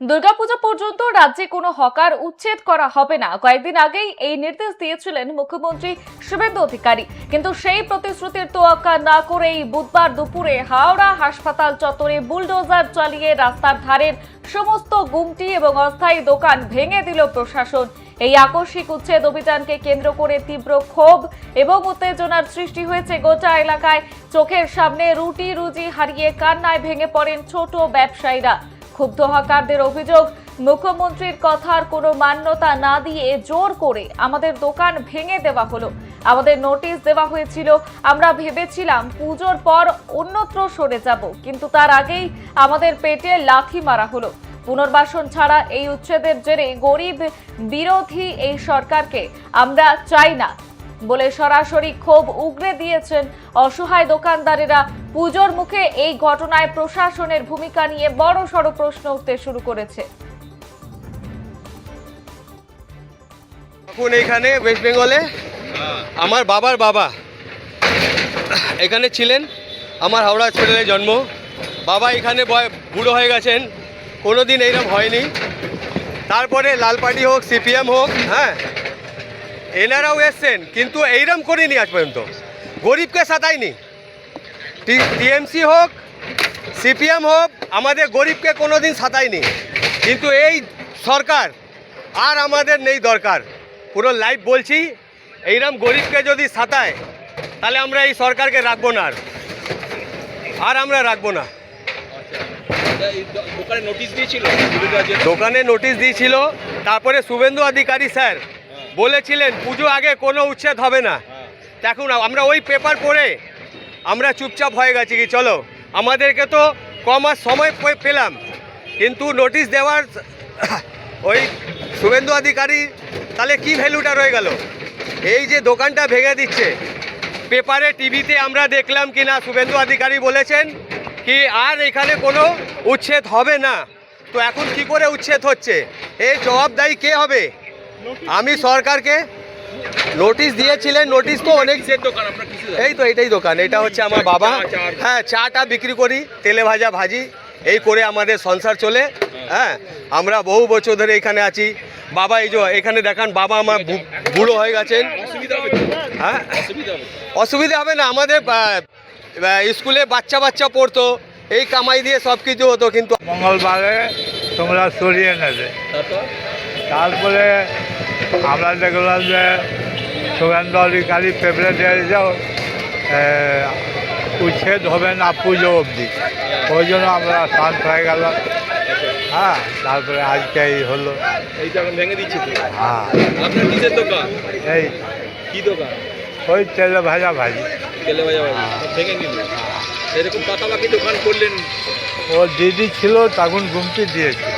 দুর্গাপূজা পর্যন্ত রাজ্যে কোনো হকার উচ্ছেদ করা হবে না। কয়েকদিন আগেই এই নির্দেশ দিয়েছিলেন মুখ্যমন্ত্রী শুভেন্দু অধিকারী, কিন্তু সেই প্রতিশ্রুতির তোয়াক্কা না করেই বুধবার দুপুরে হাওড়া হাসপাতাল চত্বরে বুলডোজার চালিয়ে রাস্তার ধারের সমস্ত গুমটি এবং অস্থায়ী দোকান ভেঙে দিল প্রশাসন। এই আকস্মিক উচ্ছেদ অভিযানকে কেন্দ্র করে তীব্র ক্ষোভ এবং উত্তেজনার সৃষ্টি হয়েছে গোটা এলাকায়। চোখের সামনে রুটি রুজি হারিয়ে কান্নায় ভেঙে পড়েন ছোট ব্যবসায়ীরা। ক্ষুব্ধ হকারদের অভিযোগ, মুখ্যমন্ত্রীর কথার কোনো মান্যতা না দিয়ে জোর করে আমাদের দোকান ভেঙে দেওয়া হলো। আমাদের নোটিশ দেওয়া হয়েছিল, আমরা ভেবেছিলাম পুজোর পর অন্যত্র সরে যাব, কিন্তু তার আগেই আমাদের পেটে লাথি মারা হলো। পুনর্বাসন ছাড়া এই উচ্ছেদের জেরে গরিব বিরোধী এই সরকারকে আমরা চাই না বলে সরাসরি ক্ষোভ উগরে দিয়েছেন অসহায় দোকানদারেরা। পুজোর মুখে এই ঘটনায় প্রশাসনের ভূমিকা নিয়ে বড়সড় প্রশ্ন উঠতে শুরু করেছে। এখন এখানে ওয়েস্ট বেঙ্গলে আমার বাবার বাবা এখানে ছিলেন, আমার হাওড়া হসপিটালে জন্ম। বাবা এখানে বুড়ো হয়ে গেছেন, কোনো দিন এইরকম হয়নি। তারপরে লাল পার্টি হোক, সিপিএম হোক, হ্যাঁ এনারাও এসছেন, কিন্তু এইরকম করিনি আজ পর্যন্ত, গরিবকে সাতায়নি। টিএমসি হোক, সিপিএম হোক, আমাদের গরিবকে কোনো দিন সাতায়নি। কিন্তু এই সরকার আর আমাদের নেই দরকার। পুরো লাইভ বলছি, এইরকম গরিবকে যদি সাতায় তাহলে আমরা এই সরকারকে রাখবো না, আর আমরা রাখবো না। দোকানে নোটিশ দিয়েছিল, তারপরে শুভেন্দু অধিকারী স্যার বলেছিলেন পুজো আগে কোনো উচ্ছেদ হবে না। দেখুন আমরা ওই পেপার পড়ে আমরা চুপচাপ হয়ে গেছি কি চলো, আমাদেরকে তো কমাস সময় পেলাম, কিন্তু নোটিশ দেওয়ার ওই শুভেন্দু অধিকারী তাহলে কি ভ্যালুটা রয়ে গেল? এই যে দোকানটা ভেঙে দিচ্ছে, পেপারে টিভিতে আমরা দেখলাম কি না শুভেন্দু অধিকারী বলেছেন কি আর এখানে কোনো উচ্ছেদ হবে না। তো এখন কি করে উচ্ছেদ হচ্ছে, এই জবাবদায়ী কে হবে? আমি সরকারকে নোটিশ দিয়েছিলেন, নোটিশ তো অনেক, এই তো এটাই দোকান, এটা হচ্ছে আমার বাবা, হ্যাঁ চাটা বিক্রি করি, তেলে ভাজা ভাজি, এই করে আমাদের সংসার চলে। হ্যাঁ আমরা বহু বছর ধরে এখানে আছি। বাবা এই যে এখানে দেখান, বাবা আমার বুড়ো হয়ে গেছেন। হ্যাঁ অসুবিধা হবে না, আমাদের স্কুলে বাচ্চা পড়তো, এই কামাই দিয়ে সব কিছু হতো, কিন্তু মঙ্গলবারে তোমরা সরিয়ে নেবে। তারপরে আমরা দেখলাম যে শুভেন্দু অধিকারী পেপারে দিয়েছে উচ্ছেদ হবে না পুজো অবধি, ওই জন্য আমরা শান্ত হয়ে গেল। হ্যাঁ তারপরে আজকে এই হলো, এইটা ভেঙে দিচ্ছি। হ্যাঁ আপনার কিসের দোকান? এই কি দোকান? ওই তেলে ভাজা ভাজি। তেলে ভাজা ভাজি ভেঙে নিল, এরকম পাকাপাকি দোকান করলেন? ও দিদি ছিল তখন গুমটি দিয়েছিল।